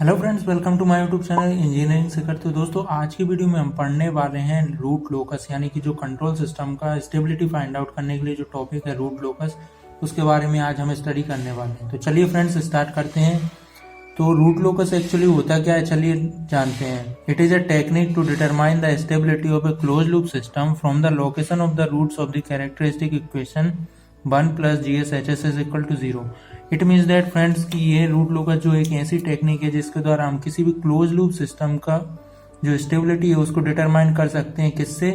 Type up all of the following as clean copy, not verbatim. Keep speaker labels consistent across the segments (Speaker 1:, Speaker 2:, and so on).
Speaker 1: Hello friends, welcome to my YouTube channel engineering से करते हो। दोस्तों, आज की वीडियो में हम पढ़ने वाले हैं रूट लोकस, यानी कि जो कंट्रोल सिस्टम का स्टेबिलिटी फाइंड आउट करने के लिए जो टॉपिक है रूट लोकस, उसके बारे में आज हम स्टडी करने वाले हैं। तो चलिए फ्रेंड्स स्टार्ट करते हैं। तो रूट लोकस एक्चुअली होता क्या है, चलिए जानते हैं। It is a technique to determine the stability of a close loop system from the location of the roots of the characteristic equation 1 plus G S H S is equal to 0। It means that friends कि ये root locus जो एक ऐसी technique है जिसके द्वारा हम किसी भी क्लोज लूप सिस्टम का जो स्टेबिलिटी है उसको डिटरमाइन कर सकते हैं। किससे?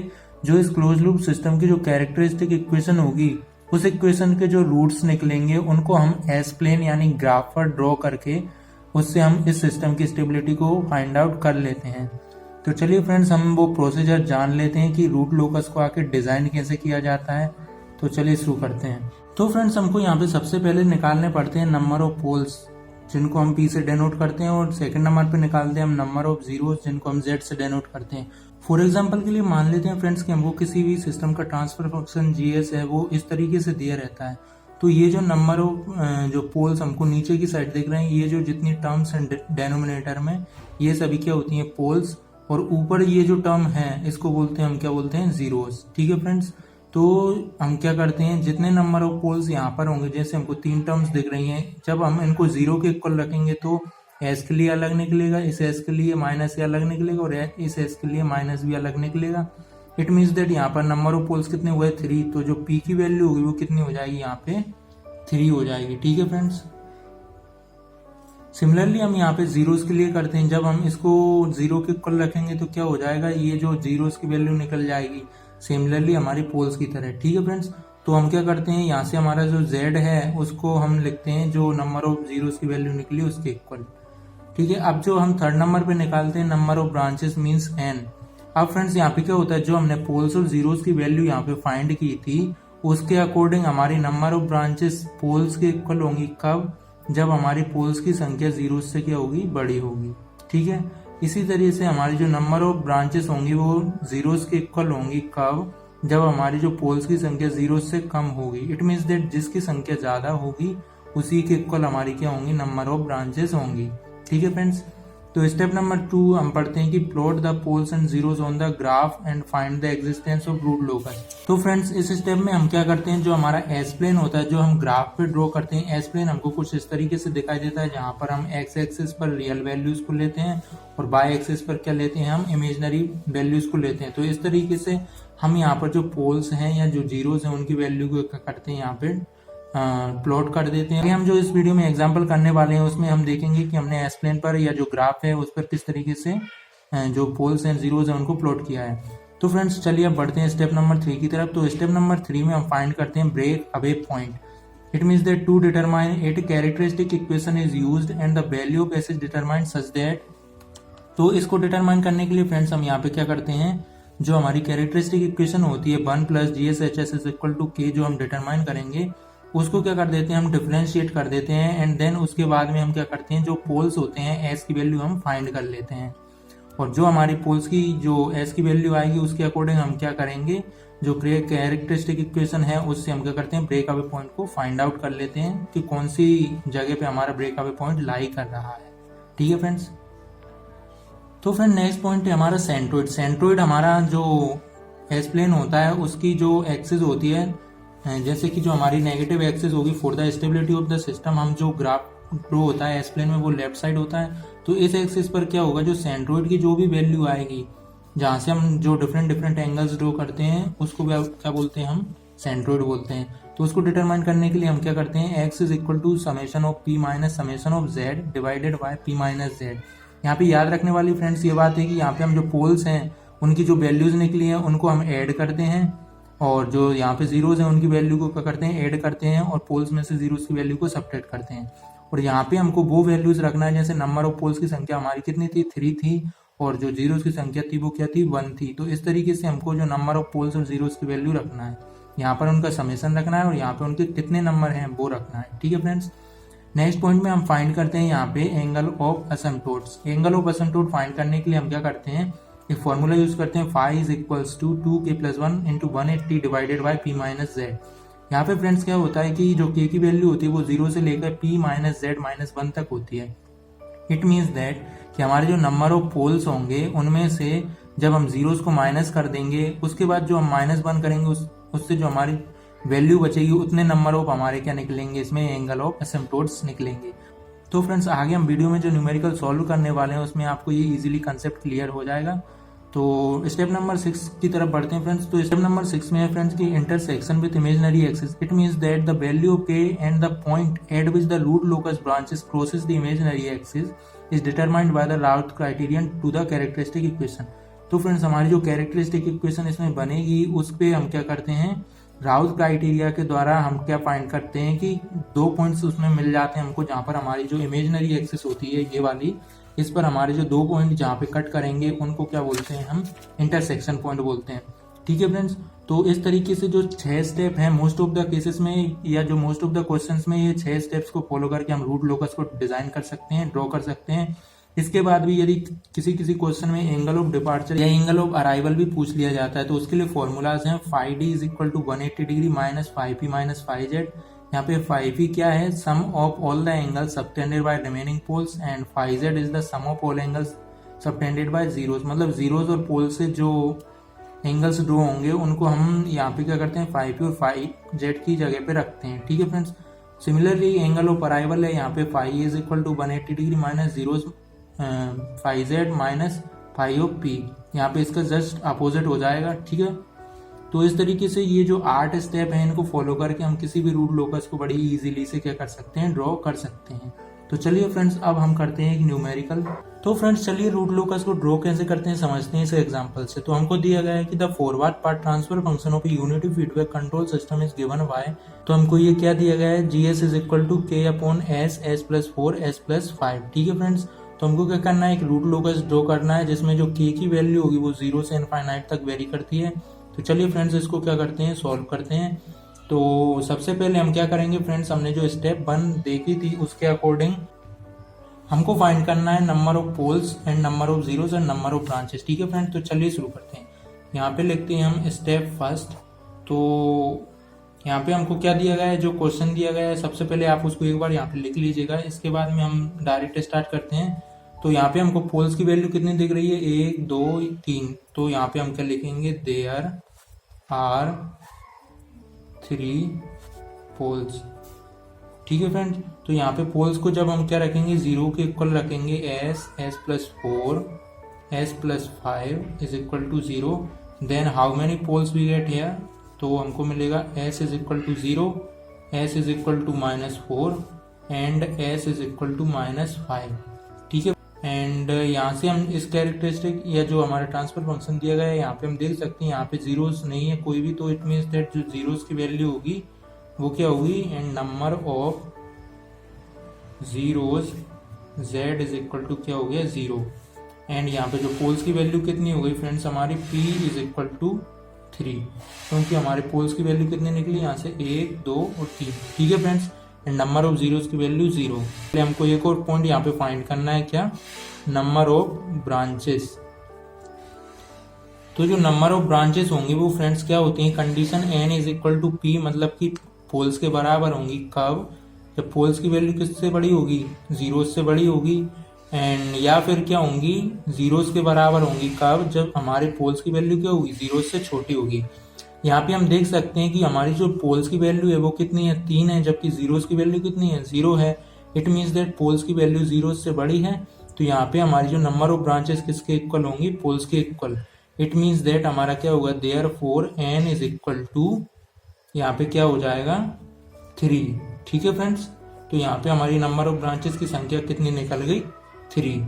Speaker 1: जो इस क्लोज लूप सिस्टम की जो कैरेक्टरिस्टिक इक्वेशन होगी, उस इक्वेशन के जो रूट्स निकलेंगे उनको हम एस प्लेन यानी ग्राफ पर ड्रॉ करके उससे हम इस सिस्टम की स्टेबिलिटी को फाइंड आउट कर लेते हैं। तो चलिए फ्रेंड्स हम वो प्रोसीजर जान लेते हैं कि रूट लोकस को आके डिजाइन कैसे किया जाता है। तो चलिए शुरू करते हैं। तो फ्रेंड्स हमको यहाँ पे सबसे पहले निकालने पड़ते हैं नंबर ऑफ पोल्स, जिनको हम P से डेनोट करते हैं, और सेकंड नंबर पे निकालते हैं हम नंबर ऑफ जीरोस, जिनको हम Z से डेनोट करते हैं। फॉर एग्जांपल के लिए मान लेते हैं फ्रेंड्स कि हमको किसी भी सिस्टम का ट्रांसफर फंक्शन GS है वो इस तरीके से दिया रहता है। तो ये जो नंबर ऑफ जो पोल्स हमको नीचे की साइड दिख रहे हैं, ये जो जितनी टर्म्स हैं डेनोमिनेटर में, ये सभी क्या होती हैं? पोल्स। और ऊपर ये जो टर्म है इसको बोलते हैं हम, क्या बोलते हैं? जीरोस। ठीक है फ्रेंड्स, तो हम क्या करते हैं, जितने नंबर ऑफ पोल्स यहाँ पर होंगे, जैसे हमको 3 टर्म्स दिख रही हैं, जब हम इनको 0 के इक्वल रखेंगे तो एस के लिए अलग निकलेगा, इस एस के लिए माइनस ए अलग निकलेगा, और इस एस के लिए माइनस बी अलग निकलेगा। इट मीन्स दैट यहाँ पर नंबर ऑफ पोल्स कितने हुए? 3। तो जो पी की वैल्यू होगी वो कितनी हो जाएगी? यहाँ पे 3 हो जाएगी। ठीक है फ्रेंड्स, सिमिलरली हम यहाँ पे जीरोस के लिए करते हैं। जब हम इसको 0 के इक्वल रखेंगे तो क्या हो जाएगा? ये जो जीरोस की वैल्यू निकल जाएगी सिमिलरली हमारी पोल्स की तरह। ठीक है फ्रेंड्स, तो हम क्या करते हैं, यहाँ से हमारा जो Z है उसको हम लिखते हैं जो नंबर ऑफ जीरोस की वैल्यू निकली उसके इक्वल। ठीक है, अब जो हम थर्ड नंबर पे निकालते हैं number of branches means n। अब फ्रेंड्स यहाँ पे क्या होता है, जो हमने पोल्स और जीरोस की वैल्यू यहाँ पे फाइंड की थी उसके अकॉर्डिंग हमारी नंबर ऑफ ब्रांचेस पोल्स के इक्वल होंगी। कब? जब हमारी पोल्स की संख्या जीरोस से क्या होगी? बड़ी होगी। ठीक है, इसी तरीके से हमारी जो नंबर ऑफ ब्रांचेस होंगी वो जीरोस के इक्वल होंगी। कब? जब हमारी जो पोल्स की संख्या जीरोस से कम होगी। इट मीन्स दैट जिसकी संख्या ज्यादा होगी उसी के इक्वल हमारी क्या होंगी? नंबर ऑफ ब्रांचेस होंगी। ठीक है फ्रेंड्स, तो स्टेप नंबर 2 हम पढ़ते हैं कि plot the poles and zeros on the graph and find the existence of root locus. तो फ्रेंड्स इस स्टेप में हम क्या करते हैं, जो हमारा एस प्लेन होता है जो हम ग्राफ पे ड्रॉ करते हैं, एस प्लेन हमको कुछ इस तरीके से दिखाई देता है, जहां पर हम एक्स एक्सिस पर रियल वैल्यूज को लेते हैं और बाय एक्सिस पर क्या लेते हैं? हम इमेजिनरी वैल्यूज को लेते हैं। तो इस तरीके से हम यहाँ पर जो पोल्स हैं या जो जीरोस हैं उनकी वैल्यू को क्या करते हैं, यहाँ पे प्लॉट कर देते हैं। हम जो इस वीडियो में एग्जांपल करने वाले हैं उसमें हम देखेंगे कि हमने एस प्लेन पर या जो ग्राफ है उस पर किस तरीके से जो पोल्स हैं जीरोस हैं उनको प्लॉट किया है। तो फ्रेंड्स चलिए अब बढ़ते हैं स्टेप नंबर 3 की तरफ। तो स्टेप नंबर 3 में हम फाइंड करते हैं break away point. It means that to determine it characteristic equation is used and the value of S is determined such that. तो इसको डिटरमाइन करने के लिए फ्रेंड्स हम यहाँ पे क्या करते हैं, जो हमारी कैरेक्टरिस्टिक इक्वेशन होती है 1 plus G S H S is equal to के, जो हम डिटरमाइन करेंगे उसको क्या कर देते हैं, हम डिफरेंशिएट कर देते हैं। एंड देन उसके बाद में हम क्या करते हैं, जो पोल्स होते हैं एस की वैल्यू हम फाइंड कर लेते हैं। और जो हमारी पोल्स की जो एस की वैल्यू आएगी उसके अकॉर्डिंग हम क्या करेंगे, जो कैरेक्टरिस्टिक इक्वेशन है उससे हम क्या करते हैं, ब्रेक अवे पॉइंट को फाइंड आउट कर लेते हैं कि कौन सी जगह पे हमारा ब्रेक अवे पॉइंट लाई कर रहा है। ठीक है फ्रेंड्स, तो फ्रेंड नेक्स्ट पॉइंट है हमारा सेंट्रोइड। सेंट्रोइड हमारा जो एस प्लेन होता है उसकी जो एक्सिस होती है, जैसे कि जो हमारी नेगेटिव एक्सिस होगी for the stability of the system, हम जो ग्राफ ड्रॉ होता है एस प्लेन में वो लेफ्ट साइड होता है। तो इस एक्सिस पर क्या होगा, जो सेंट्रोइड की जो भी वैल्यू आएगी, जहाँ से हम जो डिफरेंट एंगल्स ड्रॉ करते हैं उसको क्या बोलते हैं, हम सेंट्रोइड बोलते हैं। तो उसको डिटरमाइन करने के लिए हम क्या करते हैं, X is equal to summation of P minus summation of Z divided by P minus Z. यहाँ पे याद रखने वाली फ्रेंड्स ये बात है कि यहाँ पे हम जो पोल्स हैं उनकी जो वैल्यूज निकली हैं उनको हम ऐड करते हैं, और जो यहाँ पे जीरोस हैं उनकी वैल्यू को क्या करते हैं, ऐड करते हैं, और पोल्स में से जीरोस की वैल्यू को सब्ट्रैक्ट करते हैं। और यहाँ पे हमको वो वैल्यूज रखना है, जैसे नंबर ऑफ पोल्स की संख्या हमारी कितनी थी, 3 थी, और जो जीरोस की संख्या थी वो क्या थी, 1 थी। तो इस तरीके से हमको जो नंबर ऑफ पोल्स और जीरोस की वैल्यू रखना है, यहाँ पर उनका समेशन रखना है और यहाँ पे उनके कितने नंबर हैं वो रखना है। ठीक है फ्रेंड्स, नेक्स्ट पॉइंट में हम फाइंड करते हैं यहाँ पे angle of asymptotes. Angle of asymptote find करने के लिए हम क्या करते हैं, एक फॉर्मूला यूज करते हैं, phi is equals to 2k + 1 into 180 divided by P minus Z. यहाँ पे फ्रेंड्स क्या होता है कि जो k की वैल्यू होती है वो 0 से लेकर p - z - 1 तक होती है। इट मीन्स दैट कि हमारे जो नंबर ऑफ पोल्स होंगे उनमें से जब हम जीरोस को माइनस कर देंगे उसके बाद जो हम -1 करेंगे उससे जो हमारी वैल्यू बचेगी उतने नंबर ऑफ हमारे क्या निकलेंगे, इसमें एंगल ऑफ एसिम्पटोट्स निकलेंगे। तो फ्रेंड्स आगे हम वीडियो में जो न्यूमेरिकल सॉल्व करने वाले हैं उसमें आपको ये इजीली कंसेप्ट क्लियर हो जाएगा। तो स्टेप नंबर 6 की तरफ बढ़ते हैं फ्रेंड्स। तो स्टेप नंबर 6 में है फ्रेंड्स की intersection with imaginary axis. It means that the value of k and the point at which the root locus branches crosses the imaginary axis is determined by the Routh criterion to the characteristic equation. तो friends हमारी जो characteristic equation इसमें बनेगी उस पे हम क्या करते हैं, राउथ क्राइटेरिया के द्वारा हम क्या फाइंड करते हैं कि 2 पॉइंट्स उसमें मिल जाते हैं हमको, जहाँ पर हमारी जो इमेजिनरी एक्सिस होती है ये वाली, इस पर हमारे जो 2 पॉइंट जहाँ पे कट करेंगे उनको क्या बोलते हैं, हम इंटरसेक्शन पॉइंट बोलते हैं। ठीक है फ्रेंड्स, तो इस तरीके से जो 6 स्टेप हैं मोस्ट ऑफ द केसेस में या जो मोस्ट ऑफ द क्वेश्चंस में ये 6 स्टेप्स को फॉलो करके हम रूट लोकस को डिजाइन कर सकते हैं, ड्रॉ कर सकते हैं। इसके बाद भी यदि किसी क्वेश्चन में एंगल ऑफ डिपार्चर या एंगल ऑफ अराइवल भी पूछ लिया जाता है तो उसके लिए फॉर्मूलाज हैं। 5d is equal to 180 degree minus 5p minus 5z। यहाँ पे 5p क्या है, sum of all the angles subtended by remaining poles and 5z is the sum of all angles subtended by zeros. मतलब zeros और pole से जो angles draw होंगे उनको हम यहाँ पे क्या करते हैं 5p और 5z की जगह पे रखते हैं। ठीक है friends, similarly angle of arrival है यहाँ पे 5 is equal to 180 degree minus zeros 5z minus 5 of p, यहाँ पे इसका जस्ट अपोजिट हो जाएगा। ठीक है, तो इस तरीके से ये जो 8 स्टेप हैं इनको फॉलो करके हम किसी भी रूट लोकस को बड़ी इजीली से क्या कर सकते हैं, ड्रॉ कर सकते हैं। तो चलिए फ्रेंड्स अब हम करते हैं एक न्यूमेरिकल। तो फ्रेंड्स चलिए रूट लोकस को ड्रॉ कैसे करते हैं समझते हैं इस एग्जांपल से। तो हमको दिया गया है कि the forward part transfer function of unity feedback control system is given by. तो हमको ये क्या दिया गया है, gs is equal to k upon s, s+4 s+5। ठीक है फ्रेंड्स, तो हमको क्या करना है, एक रूट लोकस ड्रॉ करना है जिसमें जो k की वैल्यू होगी वो 0 से इनफाइनाइट तक वेरी करती है। तो चलिए फ्रेंड्स इसको क्या करते हैं, सॉल्व करते हैं। तो सबसे पहले हम क्या करेंगे फ्रेंड्स, हमने जो स्टेप 1 देखी थी उसके अकॉर्डिंग हमको फाइंड करना है number of poles and number of zeros and number of branches. ठीक है फ्रेंड्स, तो चलिए शुरू करते हैं। यहाँ पे लिखते हैं हम स्टेप फर्स्ट। तो यहाँ पे हमको क्या दिया गया है, जो क्वेश्चन दिया गया है सबसे पहले आप उसको एक बार यहाँ पे लिख लीजिएगा, इसके बाद में हम डायरेक्ट स्टार्ट करते हैं। तो यहाँ पे हमको पोल्स की वैल्यू कितनी दिख रही है, 1 2 3। तो यहाँ पे हम क्या लिखेंगे, देयर आर 3 पोल्स। ठीक है फ्रेंड्स, तो यहाँ पे पोल्स को जब हम क्या रखेंगे, 0 के इक्वल रखेंगे, s+4 s+5 is equal to 0। Then how many poles we get here, तो हमको मिलेगा s is equal to 0, s is equal to -4 and s is equal to -5। ठीक है, एंड यहाँ से हम इस कैरेक्टरिस्टिक या जो हमारा ट्रांसफर फंक्शन दिया गया है यहाँ पे हम देख सकते हैं यहाँ पे जीरोस नहीं है कोई भी, तो इट मीन्स दैट जो जीरोस की वैल्यू होगी वो क्या होगी, and number of zeros z is equal to क्या हो गया, 0। एंड यहाँ पे जो पोल्स की वैल्यू कितनी हो गई फ्रेंड्स हमारी, p इज इक्वल टू 3, क्योंकि हमारे पोल्स की वैल्यू कितनी निकली यहाँ से 1 2 और 3। ठीक है friends, and number of zeros की वैल्यू 0। हमको एक और पॉइंट यहाँ पे फाइंड करना है, क्या, नंबर ऑफ ब्रांचेस। तो जो नंबर ऑफ ब्रांचेस होंगी वो फ्रेंड्स क्या होती हैं, condition n is equal to p, मतलब कि पोल्स के बराबर होंगी कब, जब पोल्स की वैल्यू किससे बड़ी होगी, जीरोस से बड़ी होगी। एंड या फिर क्या होंगी, जीरोस के बराबर होंगी कब, जब हमारे पोल्स की वैल्यू क्या होगी, जीरोस से छोटी होगी। यहाँ पे हम देख सकते हैं कि हमारी जो पोल्स की वैल्यू है वो कितनी है, 3 है, जबकि जीरोस की वैल्यू कितनी है, 0 है। इट मीन्स दैट पोल्स की वैल्यू जीरोस से बड़ी है। तो यहाँ पे हमारी जो नंबर ऑफ ब्रांचेस किसके इक्वल होंगी, पोल्स के इक्वल। इट मीन्स दैट हमारा क्या होगा, therefore n is equal to, यहाँ पे क्या हो जाएगा, 3। ठीक है फ्रेंड्स, तो यहाँ पे हमारी नंबर ऑफ ब्रांचेस की संख्या कितनी निकल गई, 3।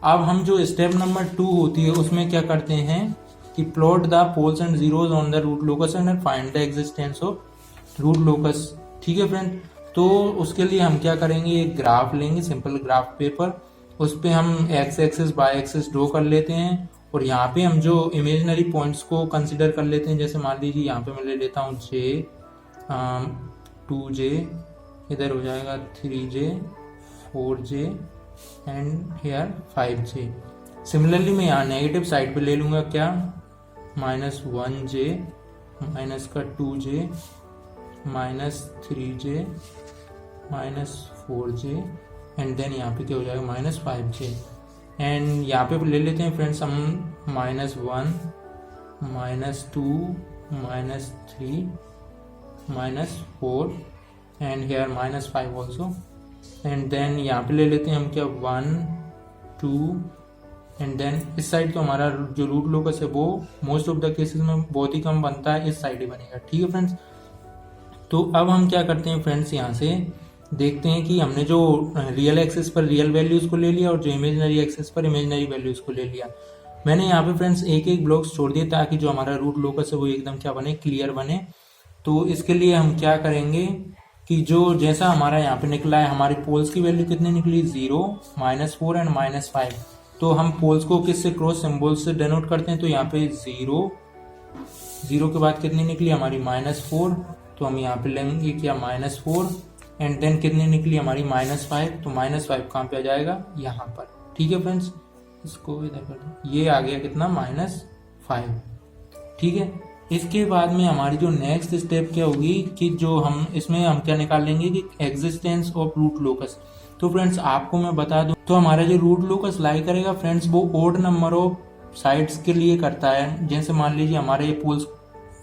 Speaker 1: अब हम जो स्टेप नंबर 2 होती है उसमें क्या करते हैं कि plot the poles and zeros on the root locus and find the existence of root locus. ठीक है फ्रेंड, तो उसके लिए हम क्या करेंगे, एक ग्राफ लेंगे, सिंपल ग्राफ पेपर, उस पे हम X axis by axis draw कर लेते हैं और यहाँ पे हम जो इमेजिनरी पॉइंट्स को कंसिडर कर लेते हैं। जैसे मान लीजिए यहाँ पे मैं ले लेता हूँ j, 2j, इधर हो जाएगा 3j, 4j and hair 5j। Similarly मैं यहाँ नेगेटिव साइड पे ले लूँगा क्या, -1j, माइनस का 2j, -3j, -4j and then यहाँ पे क्या हो जाएगा -5j, एंड यहाँ पे ले लेते हैं फ्रेंड्स हम -1 -2 -3 -4 and here -5 also, and then यहाँ पे ले लेते हैं हम क्या 1 2, एंड देन इस साइड तो हमारा जो रूट लोकस है वो मोस्ट ऑफ द केसेस में बहुत ही कम बनता है, इस साइड ही बनेगा। ठीक है फ्रेंड्स, तो अब हम क्या करते हैं फ्रेंड्स, यहाँ से देखते हैं कि हमने जो रियल एक्सेस पर रियल वैल्यूज को ले लिया और जो इमेजनरी एक्सेस पर इमेजनरी वैल्यूज को ले लिया। मैंने यहाँ पे फ्रेंड्स एक एक ब्लॉक्स छोड़ दिए ताकि जो हमारा रूट लोकस है वो एकदम क्या बने, क्लियर बने। तो इसके लिए हम क्या करेंगे कि जो जैसा हमारा यहाँ पे निकला है, हमारी पोल्स की वैल्यू कितनी निकली 0 -4 एंड -5, तो हम पोल्स को किससे क्रॉस सिंबल से डिनोट करते हैं, तो यहाँ पे 0 के बाद कितनी निकली हमारी -4, तो हम यहाँ पे लेंगे क्या -4, एंड देन कितनी निकली हमारी -5, तो -5 कहाँ पे आ जाएगा, यहाँ पर। ठीक है फ्रेंड्स, इसको इधर कर दो, ये आ गया कितना -5। ठीक है, इसके बाद में हमारी जो नेक्स्ट स्टेप क्या होगी कि जो हम इसमें हम क्या निकाल लेंगे कि एग्जिस्टेंस ऑफ रूट लोकस। तो फ्रेंड्स आपको मैं बता दूं, तो हमारा जो रूट लोकस लाई करेगा फ्रेंड्स वो ओड नंबर ऑफ साइड्स के लिए करता है। जैसे मान लीजिए हमारे ये पोल्स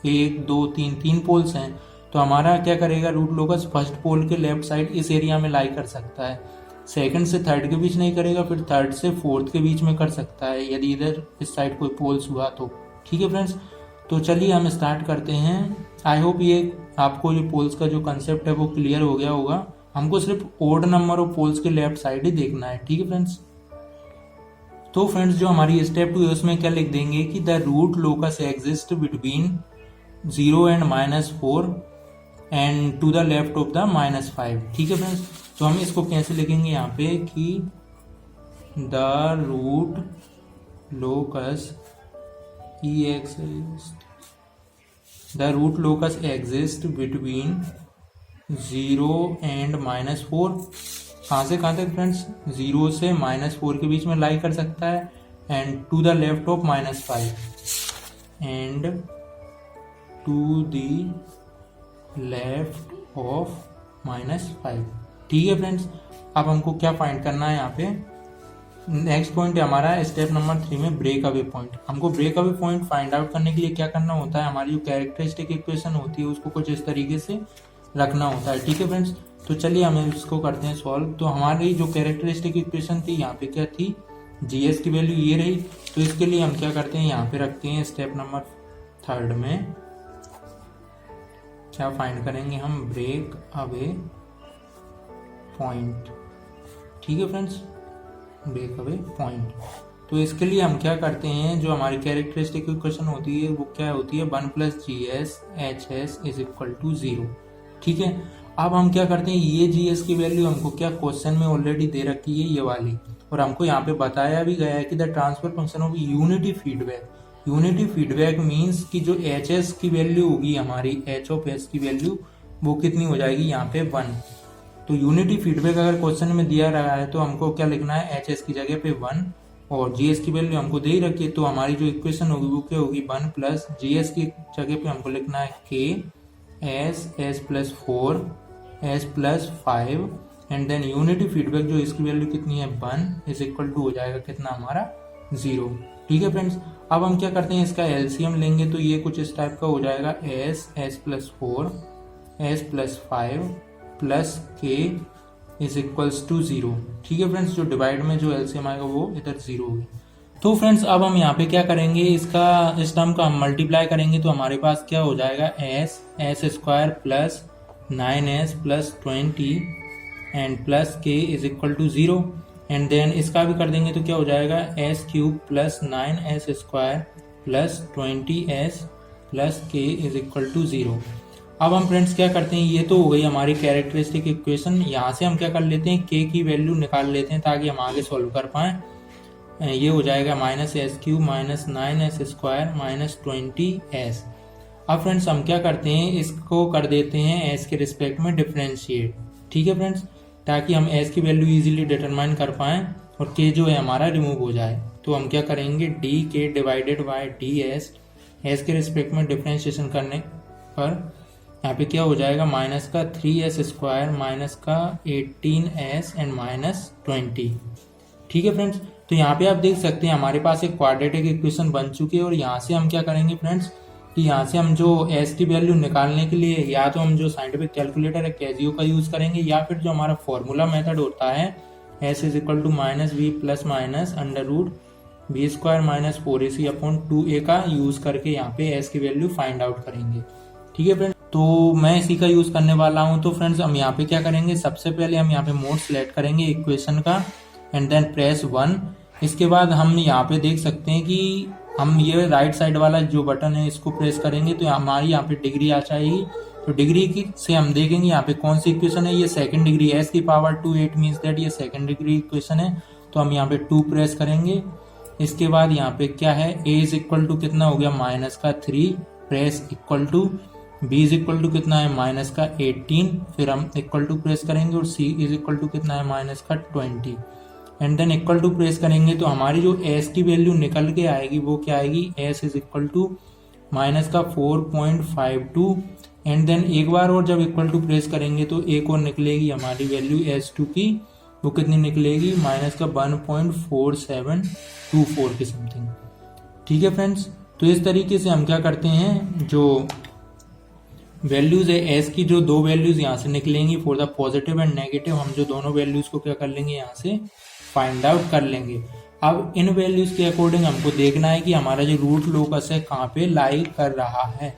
Speaker 1: 1 2 3 पोल्स हैं, तो हमारा क्या करेगा रूट लोकस फर्स्ट पोल के लेफ्ट साइड इस एरिया में लाई कर सकता है, सेकंड से थर्ड के बीच नहीं करेगा, फिर थर्ड से फोर्थ के बीच में कर सकता है यदि इधर इस साइड कोई पोल्स हुआ तो। ठीक है फ्रेंड्स, तो चलिए हम स्टार्ट करते हैं। आई होप ये आपको ये पोल्स का जो कंसेप्ट है वो क्लियर हो गया होगा। हमको सिर्फ ओड नंबर ऑफ पोल्स के लेफ्ट साइड ही देखना है। ठीक है फ्रेंड्स, तो फ्रेंड्स जो हमारी स्टेप 2 है उसमें क्या लिख देंगे कि the root locus exist between 0 and -4 and to the left of the -5। ठीक है फ्रेंड्स, तो हम इसको कैसे लिखेंगे यहाँ पे कि the root locus exist between 0 and -4। कहाँ से कहाँ तक फ्रेंड्स, 0 से -4 के बीच में लाई कर सकता है, and to the left of -5 and to the left of -5। ठीक है फ्रेंड्स, अब हमको क्या फाइंड करना है यहाँ पे, नेक्स्ट पॉइंट है हमारा स्टेप नंबर 3 में ब्रेक अवे पॉइंट। हमको break away point find out करने के लिए क्या करना होता है, हमारी जो कैरेक्टरिस्टिक इक्वेशन होती है उसको कुछ इस तरीके से रखना होता है। ठीक है फ्रेंड्स, तो चलिए हम इसको करते हैं सॉल्व। तो हमारी जो कैरेक्टरिस्टिक इक्वेशन थी यहाँ पे क्या थी, जीएस की वैल्यू ये रही। तो इसके लिए हम क्या करते हैं, यहाँ पे रखते हैं स्टेप नंबर 3 में क्या फाइंड करेंगे हम, ब्रेक अवे पॉइंट। ठीक है फ्रेंड्स, ब्रेक अवे पॉइंट। तो इसके लिए हम क्या करते हैं, जो हमारी कैरेक्टरिस्टिक इक्वेशन होती है वो क्या होती है, 1 + GS HS = 0। ठीक है, अब हम क्या करते हैं, ये GS की वैल्यू हमको क्या क्वेश्चन में ऑलरेडी दे रखी है ये वाली, और हमको यहाँ पे बताया भी गया है कि the transfer function of unity feedback. Unity feedback means कि जो HS की वैल्यू होगी हमारी H(s) की वैल्यू वो कितनी हो जाएगी यहाँ पे 1। तो यूनिटी फीडबैक अगर क्वेश्चन में दिया रहा है तो हमको क्या लिखना है, HS की जगह पे 1 और GS की वैल्यू हमको दे ही रखी है। तो हमारी जो इक्वेशन होगी वो क्या होगी, 1 + GS की जगह पे हमको लिखना है K S + 4 S + 5 and than unity feedback जो इसकी वैल्यू कितनी है 1 = हो जाएगा कितना हमारा 0। ठीक है फ्रेंड्स, अब हम क्या करते हैं, इसका एलसीएम लेंगे तो ये कुछ इस टाइप का हो जाएगा, S + 4 S + 5 + K = 0। ठीक है फ्रेंड्स, जो डिवाइड में जो एलसीएम आएगा वो इधर 0 होगी। तो फ्रेंड्स अब हम यहाँ पे क्या करेंगे, इस टर्म का हम मल्टीप्लाई करेंगे तो हमारे पास क्या हो जाएगा, S² + 9S + 20 and + K = 0 and then इसका भी कर देंगे तो क्या हो जाएगा, S³ + 9S² + 20S + K = 0। अब हम फ्रेंड्स क्या करते हैं, ये तो हो गई हमारी कैरेक्टरिस्टिक इक्वेशन। यहाँ से हम क्या कर लेते हैं, K की वैल्यू निकाल लेते हैं ताकि हम आगे सॉल्व कर पाएँ। ये हो जाएगा -S³ - 9S² - 20S। अब फ्रेंड्स हम क्या करते हैं, इसको कर देते हैं S के रिस्पेक्ट में डिफरेंशिएट। ठीक है फ्रेंड्स, ताकि हम S की वैल्यू इजीली डिटरमाइन कर पाएँ और K जो है हमारा रिमूव हो जाए। तो हम क्या करेंगे, dK / ds, S के रिस्पेक्ट में डिफरेंशिएशन करने पर यहाँ पे क्या हो जाएगा, माइनस का 3s² माइनस का 18s एंड माइनस 20। ठीक है फ्रेंड्स, तो यहाँ पे आप देख सकते हैं हमारे पास एक क्वाड्रेटिक इक्वेशन बन चुकी है। और यहाँ से हम क्या करेंगे फ्रेंड्स कि यहाँ से हम जो एस की वैल्यू निकालने के लिए या तो हम जो साइंटिफिक कैलकुलेटर है कैजियो का यूज करेंगे, या फिर जो हमारा फॉर्मूला मेथड होता है S is equal to minus B plus minus under root B square minus 4ac/2a का यूज करके यहाँ पे एस की वैल्यू फाइंड आउट करेंगे। ठीक है फ्रेंड्स, तो मैं इसी का यूज करने वाला हूँ। तो फ्रेंड्स हम यहाँ पे क्या करेंगे, सबसे पहले हम यहाँ पे मोड सेलेक्ट करेंगे इक्वेशन का एंड देन प्रेस 1। इसके बाद हम यहाँ पे देख सकते हैं कि हम ये राइट साइड वाला जो बटन है इसको प्रेस करेंगे तो हमारी यहाँ पे डिग्री आ जाएगी। तो डिग्री की से हम देखेंगे यहाँ पे कौन सी इक्वेशन है, ये सेकंड डिग्री एस की पावर 2 8 मीन्स दैट ये सेकंड डिग्री इक्वेशन है। तो हम यहाँ पे 2 प्रेस करेंगे। इसके बाद यहाँ पे क्या है, a इज इक्वल टू कितना हो गया माइनस का 3 press equal to b is equal to कितना है माइनस का 18, फिर हम इक्वल टू प्रेस करेंगे और c इज इक्वल टू कितना है माइनस का 20 and then equal to press करेंगे। तो हमारी जो s की वैल्यू निकल के आएगी वो क्या आएगी, s is equal to minus का 4.52 एंड देन एक बार और जब इक्वल टू प्रेस करेंगे तो एक और निकलेगी हमारी वैल्यू s2 की, वो कितनी निकलेगी माइनस का 1.4724 की समथिंग। ठीक है फ्रेंड्स, तो इस तरीके से हम क्या करते हैं, जो वैल्यूज है एस की जो दो वैल्यूज यहाँ से निकलेंगी for the positive and negative, हम जो दोनों वैल्यूज को क्या कर लेंगे यहाँ से फाइंड आउट कर लेंगे। अब इन वैल्यूज के अकॉर्डिंग हमको देखना है कि हमारा जो रूट लोकस है कहाँ पे लाई कर रहा है।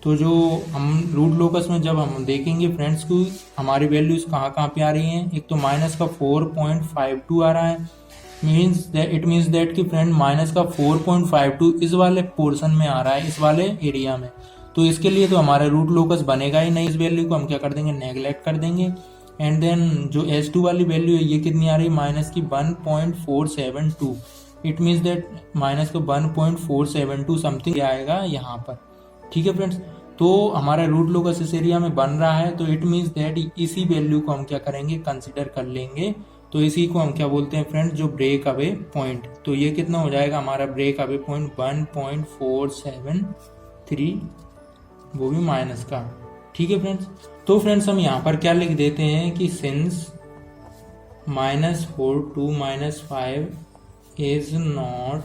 Speaker 1: तो जो हम रूट लोकस में जब हम देखेंगे फ्रेंड्स को हमारी वैल्यूज कहाँ पे आ रही हैं, एक तो माइनस का 4.52 आ रहा है, इट मीन्स दैट कि फ्रेंड माइनस का 4.52 इस वाले पोर्शन में आ रहा है, इस वाले एरिया में। तो इसके लिए तो हमारा रूट लोकस बनेगा ही नहीं, इस वैल्यू को हम क्या कर देंगे नेगलेक्ट कर देंगे। एंड देन जो S2 वाली वैल्यू है ये कितनी आ रही है माइनस की 1.472, इट मीन्स दैट माइनस का 1.472 समथिंग आएगा यहाँ पर। ठीक है फ्रेंड्स, तो हमारा रूट लोकस इस एरिया में बन रहा है, तो इट मीन्स दैट इसी वैल्यू को हम क्या करेंगे कंसिडर कर लेंगे। तो इसी को हम क्या बोलते हैं फ्रेंड्स, जो ब्रेक अवे पॉइंट। तो ये कितना हो जाएगा हमारा ब्रेक अवे पॉइंट 1.473, वो भी माइनस का। ठीक है फ्रेंड्स, तो फ्रेंड्स हम यहाँ पर क्या लिख देते हैं कि since -4 to -5 is not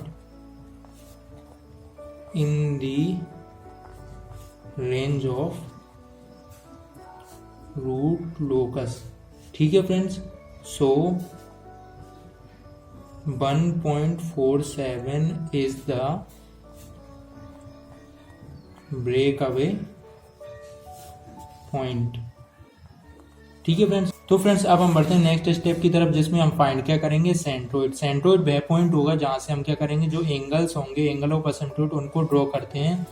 Speaker 1: in the range of root locus. ठीक है friends, so 1.47 is the break away point. ठीक है फ्रेंड्स, तो फ्रेंड्स अब हम बढ़ते हैं नेक्स्ट स्टेप की तरफ, जिसमें हम फाइंड क्या करेंगे सेंट्रोइड। सेंट्रोइड वह पॉइंट होगा जहां से हम क्या करेंगे, जो एंगल्स होंगे एंगल ऑफ असिम्प्टोट उनको ड्रॉ करते हैं।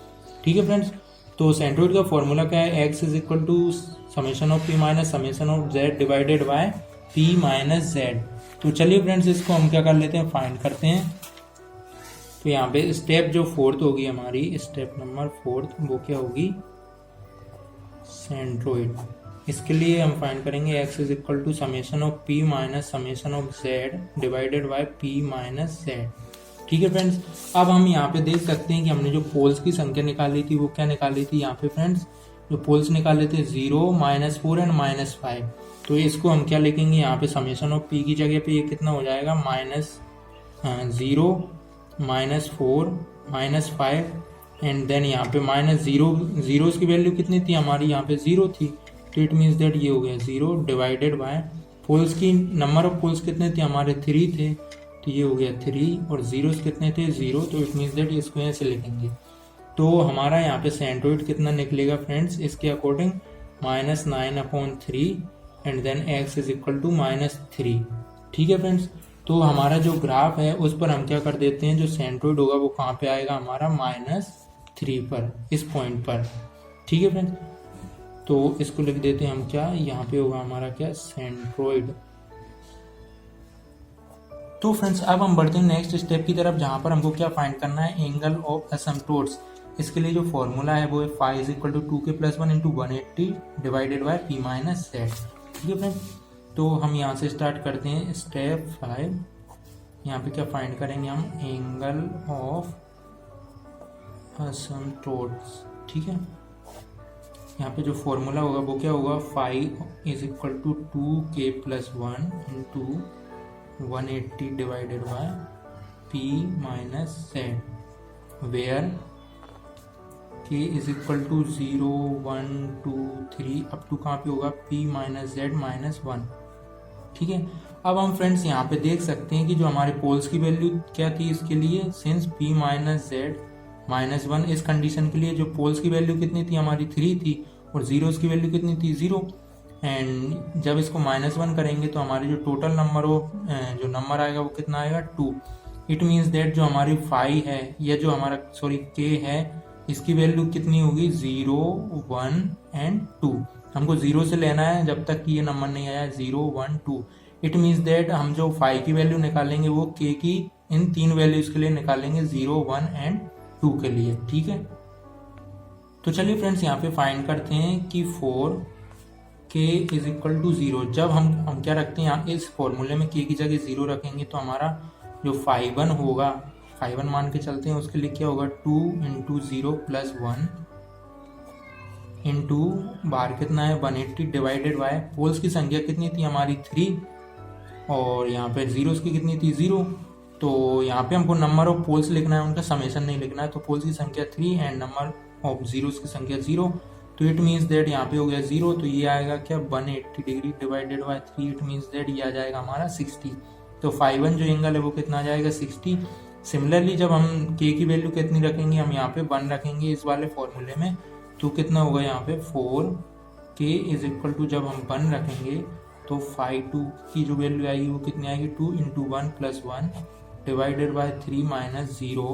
Speaker 1: ठीक है फ्रेंड्स, तो सेंट्रोइड का फॉर्मूला क्या है, x is equal to summation of p minus summation of z divided by p minus z। तो चलिए फ्रेंड्स इसको हम क्या कर लेते हैं फाइंड करते हैं। तो यहाँ पे स्टेप जो 4th होगी हमारी, स्टेप नंबर 4th, वो क्या होगी सेंट्रोइड। इसके लिए हम फाइंड करेंगे x is equal to summation of p minus summation of z divided by p minus z। ठीक है फ्रेंड्स, अब हम यहाँ पे देख सकते हैं कि हमने जो पोल्स की संख्या निकाली थी वो क्या निकाली थी, यहाँ पे फ्रेंड्स जो पोल्स निकाले थे 0 -4 एंड -5। तो इसको हम क्या लिखेंगे यहाँ पे समेशन ऑफ p की जगह पे ये कितना हो जाएगा -0 -4 -5 एंड देन यहाँ पे -0 जीरोस की वैल्यू कितनी थी हमारी, यहाँ पे 0 थी, तो इट मीन्स दैट ये हो गया 0 डिवाइडेड बाय पोल्स की नंबर ऑफ पोल्स कितने थे हमारे 3 थे, तो ये हो गया 3 और जीरोस कितने थे 0, तो इट मीन्स दैट इसको यहाँ से लिखेंगे। तो हमारा यहाँ पे सेंट्रोइड कितना निकलेगा फ्रेंड्स, इसके according -9/3 and then x is equal to -3। ठीक है फ्रेंड्स, तो हमारा जो ग्राफ है उस पर हम क्या कर देते हैं, जो सेंट्रोइड होगा वो कहाँ पे आएगा हमारा -3 पर, इस पॉइंट पर। ठीक है फ्रेंड्स, तो इसको लिख देते हैं हम क्या, यहाँ पे होगा हमारा क्या सेंट्रोइड। तो फ्रेंड्स अब हम बढ़ते हैं नेक्स्ट स्टेप की तरफ, जहाँ पर हमको क्या फाइंड करना है एंगल ऑफ एसिम्प्टोट्स। इसके लिए जो फॉर्मूला है वो है phi is equal to 2k+1 × 180 divided by p minus z। ठीक है फ्रेंड्स, तो हम यहाँ से स्टार्ट करते हैं स्टेप 5। यहाँ पे क्या फाइंड करेंगे हम एंगल ऑफ एसिम्प्टोट्स। ठीक है, यहाँ पे जो फॉर्मूला होगा वो क्या होगा, five is equal to 2k + 1 into 180 divided by p minus z, where k is equal to 0 1 2 3 up to कहाँ पे होगा, p माइनस z माइनस 1। ठीक है, अब हम फ्रेंड्स यहाँ पे देख सकते हैं कि जो हमारे पोल्स की वैल्यू क्या थी इसके लिए, since p minus z minus 1, इस कंडीशन के लिए जो पोल्स की वैल्यू कितनी थी हमारी 3 थी और जीरोस की वैल्यू कितनी थी 0। एंड जब इसको -1 करेंगे तो हमारी जो टोटल नंबर हो जो नंबर आएगा वो कितना आएगा 2। इट मीन्स दैट जो हमारी 5 है या जो हमारा k है इसकी वैल्यू कितनी होगी 0 1 एंड 2। हमको 0 से लेना है जब तक कि ये नंबर नहीं आया 0 1 2। इट मीन्स दैट हम जो 5 की वैल्यू निकालेंगे वो k की इन 3 वैल्यूज के लिए निकालेंगे 0 1 एंड 2 के लिए। ठीक है, तो चलिए फ्रेंड्स यहाँ पे फाइंड करते हैं कि 4k इज इक्वल टू 0। जब हम क्या रखते हैं यहाँ इस फॉर्मूले में k की जगह 0 रखेंगे तो हमारा जो 5 होगा 5 मान के चलते हैं, उसके लिए क्या होगा 2 इंटू 0 प्लस 1 इंटू बार कितना है 180 डिवाइडेड बाय पोल्स की संख्या कितनी थी हमारी 3 और यहाँ पे जीरोस की कितनी थी 0। तो यहाँ पे हमको नंबर ऑफ पोल्स लिखना है, उनका समेशन नहीं लिखना है। तो पोल्स की संख्या 3 एंड नंबर ऑफ जीरोस की संख्या 0। तो इट मीन्स दैट यहाँ पे हो गया 0, तो ये आएगा क्या 180 degree divided by 3। It means that ये आ जाएगा हमारा 60। तो 5 जो एंगल है वो कितना आ जाएगा 60। सिमिलरली जब हम k की वैल्यू कितनी रखेंगे, हम यहाँ पे 1 रखेंगे इस वाले फॉर्मूले में, तो कितना होगा यहाँ पे 4k इज इक्वल टू जब हम 1 रखेंगे तो 5 की जो वैल्यू आएगी वो कितनी आएगी 2 into 1 plus 1 divided by 3 minus 0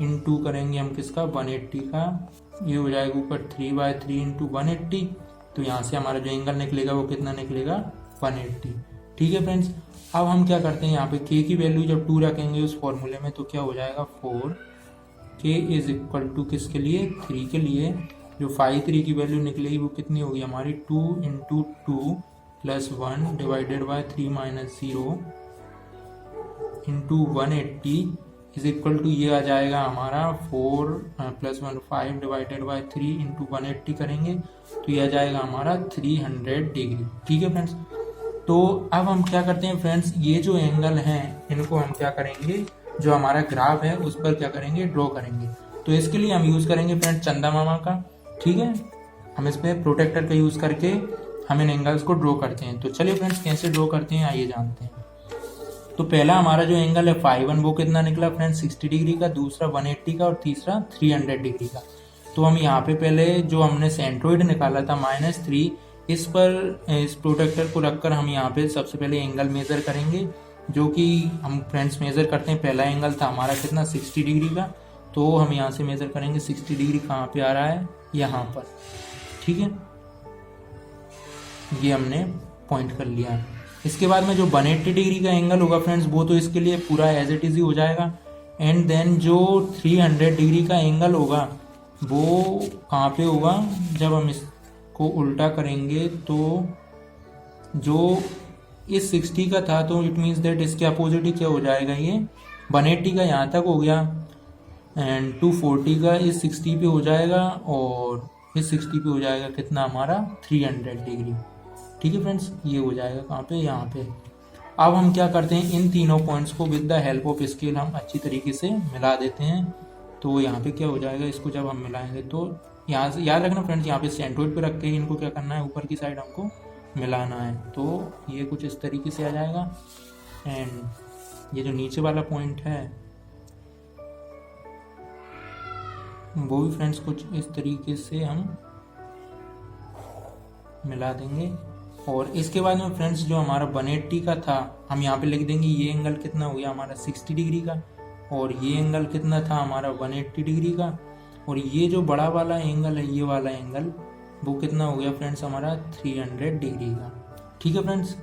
Speaker 1: into करेंगे हम किसका 180 का, ये हो जाएगा ऊपर 3/3 इंटू 180। तो यहाँ से हमारा जो एंगल निकलेगा वो कितना निकलेगा 180। ठीक है फ्रेंड्स, अब हम क्या करते हैं यहाँ पे k की वैल्यू जब 2 रखेंगे उस फॉर्मूले में तो क्या हो जाएगा 4k इज इक्वल टू किसके लिए 3 के लिए। जो 3 की वैल्यू निकलेगी वो कितनी होगी हमारी 2 into 2 plus 1 divided by 3 minus 0 into 180 is equal to ये आ जाएगा हमारा 4 प्लस 1 5 डिवाइडेड बाय 3 इंटू 180 करेंगे तो ये आ जाएगा हमारा 300 डिग्री। ठीक है फ्रेंड्स, तो अब हम क्या करते हैं फ्रेंड्स, ये जो एंगल हैं इनको हम क्या करेंगे, जो हमारा ग्राफ है उस पर क्या करेंगे ड्रॉ करेंगे। तो इसके लिए हम यूज़ करेंगे फ्रेंड्स चंदा मामा का। ठीक है, हम इस पर प्रोटेक्टर का यूज़ करके हम इन एंगल्स को ड्रॉ करते हैं। तो चलिए फ्रेंड्स कैसे ड्रॉ करते हैं आइए जानते हैं। तो पहला हमारा जो एंगल है 5 वो कितना निकला फ्रेंड्स 60 डिग्री का, दूसरा 180 का और तीसरा 300 डिग्री का। तो हम यहाँ पे पहले जो हमने सेंट्रोइड निकाला था -3, इस पर इस प्रोटेक्टर को रखकर हम यहाँ पे सबसे पहले एंगल मेज़र करेंगे, जो कि हम फ्रेंड्स मेज़र करते हैं। पहला एंगल था हमारा कितना 60 डिग्री का, तो हम यहाँ से मेज़र करेंगे 60 डिग्री कहाँ पे आ रहा है यहाँ पर। ठीक है, ये हमने पॉइंट कर लिया है। इसके बाद में जो 180 डिग्री का एंगल होगा फ्रेंड्स वो तो इसके लिए पूरा एज इट इज ही हो जाएगा। एंड देन जो 300 डिग्री का एंगल होगा वो कहाँ पे होगा, जब हम इसको उल्टा करेंगे तो जो इस 60 का था तो इट मीन्स दैट इसके अपोजिट ही क्या हो जाएगा, ये 180 का यहाँ तक हो गया एंड 240 का इस 60 पे हो जाएगा और इस 60 पे हो जाएगा कितना हमारा 300 डिग्री। ठीक है फ्रेंड्स, ये हो जाएगा कहाँ पे यहाँ पे। अब हम क्या करते हैं, इन तीनों पॉइंट्स को with the help of scale हम अच्छी तरीके से मिला देते हैं। तो यहाँ पे क्या हो जाएगा, इसको जब हम मिलाएंगे तो यहाँ से याद रखना फ्रेंड्स, यहाँ पे सेंट्रोइड पे रख के इनको क्या करना है, ऊपर की साइड हमको मिलाना है। तो ये कुछ इस तरीके से आ जाएगा एंड ये जो नीचे वाला पॉइंट है वो भी फ्रेंड्स कुछ इस तरीके से हम मिला देंगे। और इसके बाद में फ्रेंड्स जो हमारा 180 का था हम यहाँ पे लिख देंगे, ये एंगल कितना हो गया हमारा 60 डिग्री का और ये एंगल कितना था हमारा 180 डिग्री का और ये जो बड़ा वाला एंगल है ये वाला एंगल वो कितना हो गया फ्रेंड्स हमारा 300 डिग्री का। ठीक है फ्रेंड्स,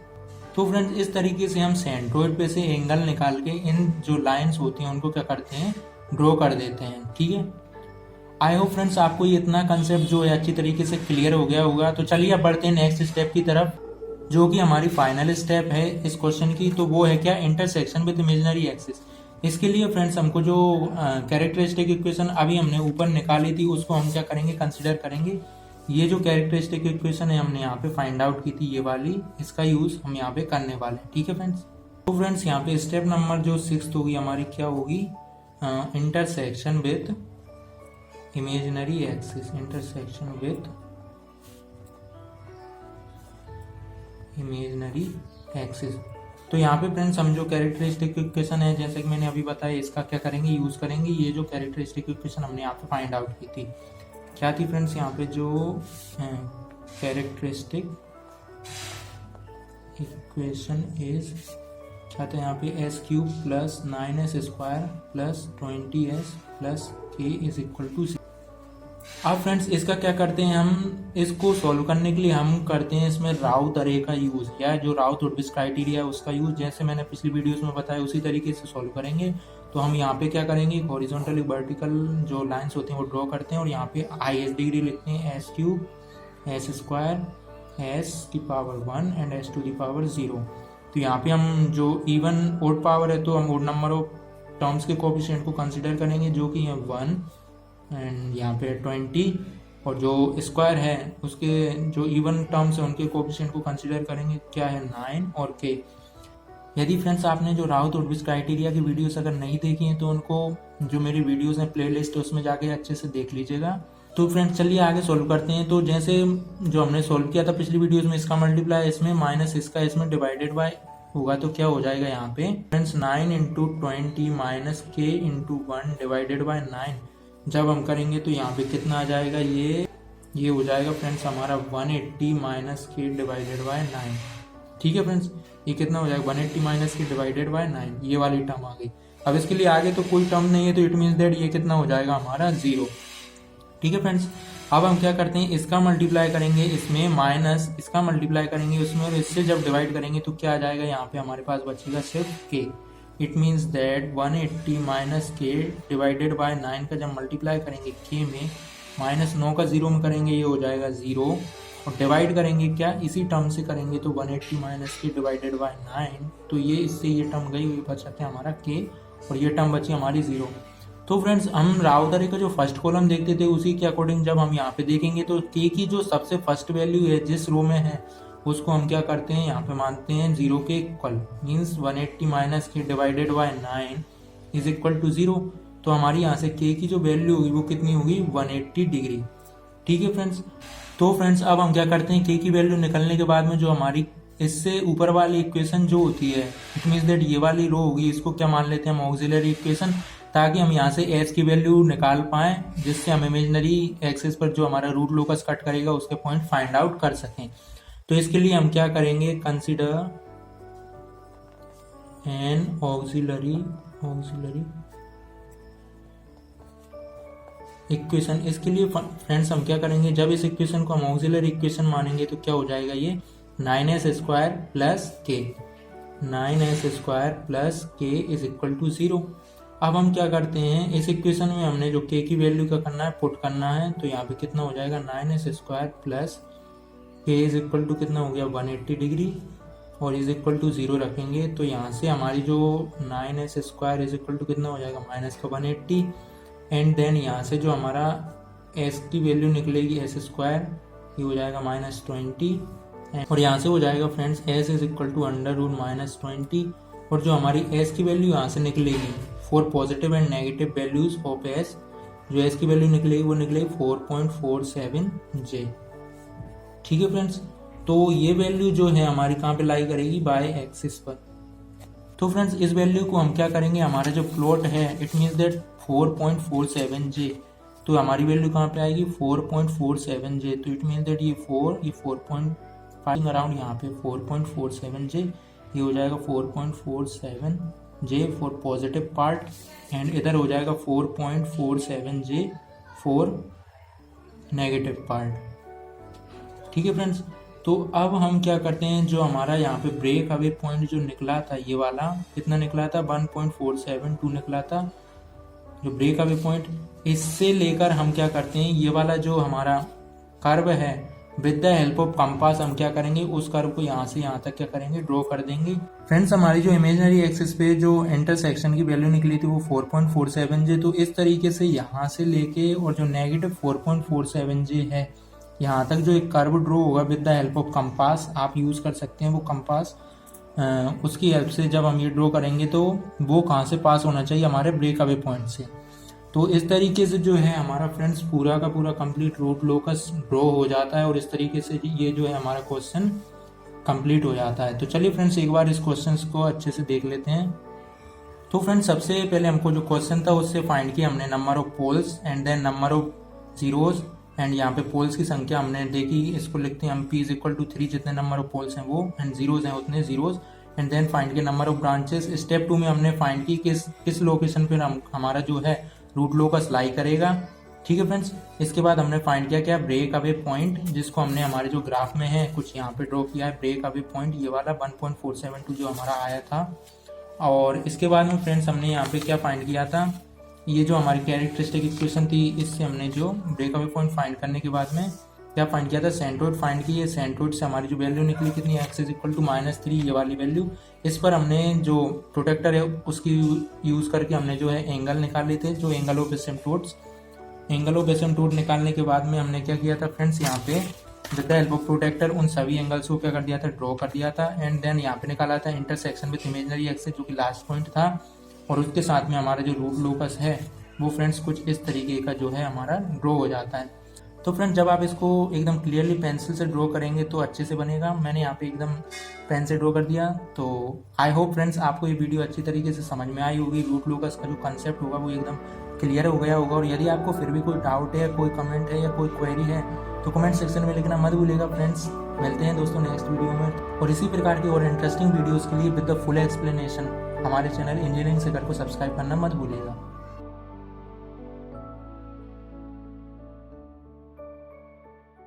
Speaker 1: तो फ्रेंड्स इस तरीके से हम सेंट्रोइड पे से एंगल निकाल के इन जो लाइन्स होती हैं उनको क्या करते हैं ड्रॉ कर देते हैं। ठीक है, आई होप फ्रेंड्स आपको ये इतना कंसेप्ट जो है अच्छी तरीके से क्लियर हो गया होगा। तो चलिए अब बढ़ते हैं नेक्स्ट स्टेप की तरफ, जो कि हमारी फाइनल स्टेप है इस क्वेश्चन की। तो वो है क्या, इंटरसेक्शन विद इमेजिनरी एक्सिस। इसके लिए फ्रेंड्स हमको जो कैरेक्टरिस्टिक इक्वेशन अभी हमने ऊपर निकाली थी उसको हम क्या करेंगे कंसिडर करेंगे। ये जो कैरेक्टरिस्टिक इक्वेशन है हमने यहाँ पे फाइंड आउट की थी, ये वाली, इसका यूज हम यहाँ पे करने वाले हैं। ठीक है फ्रेंड्स। तो फ्रेंड्स यहाँ पे स्टेप नंबर जो 6 होगी हमारी, क्या होगी, intersection with imaginary axis, intersection with imaginary axis. तो यहाँ पे फ्रेंड्स हम जो कैरेक्टरिस्टिक इक्वेशन है, जैसे कि मैंने अभी बताया, इसका क्या करेंगे, यूज करेंगे। ये जो कैरेक्टरिस्टिक इक्वेशन हमने यहाँ पे फाइंड आउट की थी, क्या थी फ्रेंड्स, यहाँ पे जो कैरेक्टरिस्टिक इक्वेशन इज, क्या था यहाँ पे, s³ plus 9s² plus 20s plus k is equal to 0। अब फ्रेंड्स इसका क्या करते हैं, हम इसको सॉल्व करने के लिए हम करते हैं इसमें राउथ अरे का यूज, या जो राउथ हॉर्विट्ज क्राइटेरिया है उसका यूज। जैसे मैंने पिछली वीडियोस में बताया उसी तरीके से सॉल्व करेंगे। तो हम यहाँ पे क्या करेंगे, हॉरिजॉन्टल वर्टिकल जो लाइंस होते हैं वो ड्रॉ करते हैं और यहाँ पे हाईएस्ट डिग्री लिखते हैं s³ s² s⁻1 and s⁻0। तो यहाँ पे हम जो इवन ओड पावर है तो हम ओड नंबर ऑफ टर्म्स के कोएफिशिएंट को कंसीडर करेंगे, जो कि है 1 एंड यहाँ पे 20, और जो स्क्वायर है उसके जो इवन टर्म्स है उनके कोएफिशिएंट को कंसीडर करेंगे, क्या है, 9 और k। यदि फ्रेंड्स आपने जो राउथ हॉर्विट्ज क्राइटेरिया की वीडियोस अगर नहीं देखी हैं तो उनको जो मेरी वीडियोस हैं प्लेलिस्ट उसमें जाके अच्छे से देख लीजिएगा। तो फ्रेंड्स चलिए आगे सोल्व करते हैं। तो जैसे जो हमने सोल्व किया था पिछली वीडियोस में, इसका मल्टीप्लाई इसमें माइनस इसका इसमें डिवाइडेड बाय होगा, तो क्या हो जाएगा यहाँ पे friends 9 into 20 minus k into 1 divided by 9। जब हम करेंगे तो यहाँ पे कितना आ जाएगा, ये हो जाएगा फ्रेंड्स हमारा 180 माइनस k डिवाइडेड बाय 9। ठीक है फ्रेंड्स, ये कितना हो जाएगा, 180 माइनस k डिवाइडेड बाय 9, ये वाली टर्म आ गई। अब इसके लिए आगे तो कोई टर्म नहीं है, तो इट मीन्स दैट ये कितना हो जाएगा हमारा 0। ठीक है फ्रेंड्स, अब हम क्या करते हैं, इसका मल्टीप्लाई करेंगे इसमें, माइनस इसका मल्टीप्लाई करेंगे उसमें, और इससे जब डिवाइड करेंगे तो क्या आ जाएगा, यहाँ पे हमारे पास बचेगा सिर्फ k। It means that 180 minus k divided by 9 का जब मल्टीप्लाई करेंगे k में, माइनस 9 का 0 में करेंगे, ये हो जाएगा 0, और डिवाइड करेंगे क्या, इसी टर्म से करेंगे तो 180 माइनस k डिवाइडेड बाय 9, तो ये इससे ये टर्म गई हुई, बचाते हैं हमारा k, और ये टर्म बची हमारी 0। तो फ्रेंड्स हम राउथ अरे का जो फर्स्ट कॉलम देखते थे उसी के अकॉर्डिंग जब हम यहाँ पे देखेंगे तो k की जो सबसे फर्स्ट वैल्यू है जिस रो में है उसको हम क्या करते हैं, यहाँ पे मानते हैं 0 के equal, means 180 minus k divided by 9 is equal to 0। तो हमारी यहाँ से k की जो वैल्यू होगी वो कितनी होगी, 180 डिग्री। ठीक है फ्रेंड्स, तो फ्रेंड्स अब हम क्या करते हैं, k की वैल्यू निकलने के बाद में जो हमारी इससे ऊपर वाली इक्वेशन जो होती है, इट मीन्स दैट ये वाली रो होगी, इसको क्या मान लेते हैं हम, ऑक्सिलरी इक्वेशन, ताकि हम यहाँ से s की वैल्यू निकाल पाएं, जिससे हम इमेजिनरी एक्सिस पर जो हमारा रूट लोकस कट करेगा उसके पॉइंट फाइंड आउट कर सकें। तो इसके लिए हम क्या करेंगे, कंसीडर एन ऑक्सिलरी इक्वेशन। इसके लिए फ्रेंड्स हम क्या करेंगे, जब इस इक्वेशन को हम ऑक्सिलरी इक्वेशन मानेंगे तो क्या हो जाएगा, ये 9s² plus k, 9s² plus k is equal to 0। अब हम क्या करते हैं, इस इक्वेशन में हमने जो k की वैल्यू का करना है, पुट करना है, तो यहाँ पे कितना हो जाएगा, 9s² plus k is equal to कितना हो गया, 180 डिग्री, और इज इक्वल टू 0 रखेंगे, तो यहाँ से हमारी जो 9s² इज इक्वल टू कितना हो जाएगा, माइनस का 180, एंड देन यहाँ से जो हमारा s की वैल्यू निकलेगी s², ये हो जाएगा -20, और यहाँ से हो जाएगा friends s is equal to √-20, और जो हमारी s की वैल्यू यहाँ से निकलेगी for positive and negative values of s, जो s की वैल्यू निकलेगी वो निकलेगी 4.47j। ठीक है फ्रेंड्स, तो ये वैल्यू जो है हमारी कहाँ पे लाई करेगी, बाय एक्सिस पर। तो फ्रेंड्स इस वैल्यू को हम क्या करेंगे, हमारा जो प्लॉट है इट मीन्स दैट 4.47j, तो हमारी वैल्यू कहाँ पे आएगी, 4.47j, तो इट मीन्स दैट ये 4.5 अराउंड यहाँ पे 4.47j, ये हो जाएगा 4.47j for positive part, and इधर हो जाएगा 4.47j फॉर नेगेटिव पार्ट। ठीक है फ्रेंड्स, तो अब हम क्या करते हैं, जो हमारा यहाँ पे ब्रेक अवे पॉइंट जो निकला था, ये वाला कितना निकला था, 1.472 निकला था जो ब्रेक अवे पॉइंट, इससे लेकर हम क्या करते हैं, ये वाला जो हमारा कर्व है with the help of compass हम क्या करेंगे, उस कर्व को यहाँ से यहाँ तक क्या करेंगे, ड्रॉ कर देंगे। फ्रेंड्स हमारी जो इमेजिनरी एक्सिस पे जो इंटरसेक्शन की वैल्यू निकली थी वो 4.47j, तो इस तरीके से यहाँ से लेके और जो नेगेटिव 4.47j है यहाँ तक जो एक कर्व ड्रॉ होगा with the help of compass, आप यूज़ कर सकते हैं वो कंपास, उसकी हेल्प से जब हम ये ड्रॉ करेंगे तो वो कहाँ से पास होना चाहिए, हमारे ब्रेक अवे पॉइंट से। तो इस तरीके से जो है हमारा फ्रेंड्स पूरा का पूरा कंप्लीट रूट लोकस ड्रॉ हो जाता है और इस तरीके से ये जो है हमारा क्वेश्चन कंप्लीट हो जाता है। तो चलिए फ्रेंड्स एक बार इस क्वेश्चन को अच्छे से देख लेते हैं। तो फ्रेंड्स सबसे पहले हमको जो क्वेश्चन था उससे फाइंड किया हमने number of poles and then number of zeros, and यहाँ पे पोल्स की संख्या हमने देखी, इसको लिखते हैं हम p इज इक्वल टू 3, जितने नंबर ऑफ पोल्स हैं वो, एंड जीरोज हैं उतने जीरोज, एंड देन फाइंड किया नंबर ऑफ ब्रांचेस। स्टेप 2 में हमने फाइंड की किस लोकेशन पर हमारा जो है रूट लोकस लाई करेगा। ठीक है फ्रेंड्स, इसके बाद हमने फाइंड किया क्या, ब्रेक अवे पॉइंट, जिसको हमने हमारे जो ग्राफ में है कुछ यहाँ पे ड्रॉ किया है, ब्रेक अवे पॉइंट ये वाला 1.472 जो हमारा आया था। और इसके बाद में फ्रेंड्स हमने यहाँ पे क्या फाइंड किया था, ये जो हमारी कैरेक्टरिस्टिक इक्वेशन थी इससे हमने जो ब्रेक अवे पॉइंट फाइंड करने के बाद में क्या फाइंड किया था, सेंट्रोइड फाइंड की। सेंट्रोइड से हमारी जो वैल्यू निकली कितनी, x इज इक्वल टू -3 ये वाली वैल्यू। इस पर हमने जो प्रोटेक्टर है उसकी यूज़ करके हमने जो है एंगल निकाल लिए थे, जो एंगल ऑफ एसिम्पटोट्स। एंगल ऑफ एसिम्पटोट निकालने के बाद में हमने क्या किया था फ्रेंड्स, यहाँ पे with the help of protractor उन सभी एंगल्स को क्या कर दिया था, ड्रॉ कर दिया था। एंड देन यहाँ पे निकाला था इंटरसेक्शन विद इमेजिनरी एक्सिस जो कि लास्ट पॉइंट था, और उसके साथ में हमारा जो रूट लोकस है वो फ्रेंड्स कुछ इस तरीके का जो है हमारा ड्रॉ हो जाता है। तो फ्रेंड्स जब आप इसको एकदम क्लियरली पेंसिल से ड्रॉ करेंगे तो अच्छे से बनेगा। मैंने यहाँ पे एकदम पेन से ड्रॉ कर दिया। तो आई होप फ्रेंड्स आपको ये वीडियो अच्छी तरीके से समझ में आई होगी, रूट लोकस का जो कंसेप्ट होगा वो एकदम क्लियर हो गया होगा। और यदि आपको फिर भी कोई डाउट है, कोई कमेंट है या कोई क्वेरी है तो कमेंट सेक्शन में लिखना मत भूलिएगा फ्रेंड्स। मिलते हैं दोस्तों नेक्स्ट वीडियो में, और इसी प्रकार की और इंटरेस्टिंग वीडियोज़ के लिए विद द फुल एक्सप्लेनेशन हमारे चैनल इंजीनियरिंग से घर को सब्सक्राइब करना मत भूलिएगा।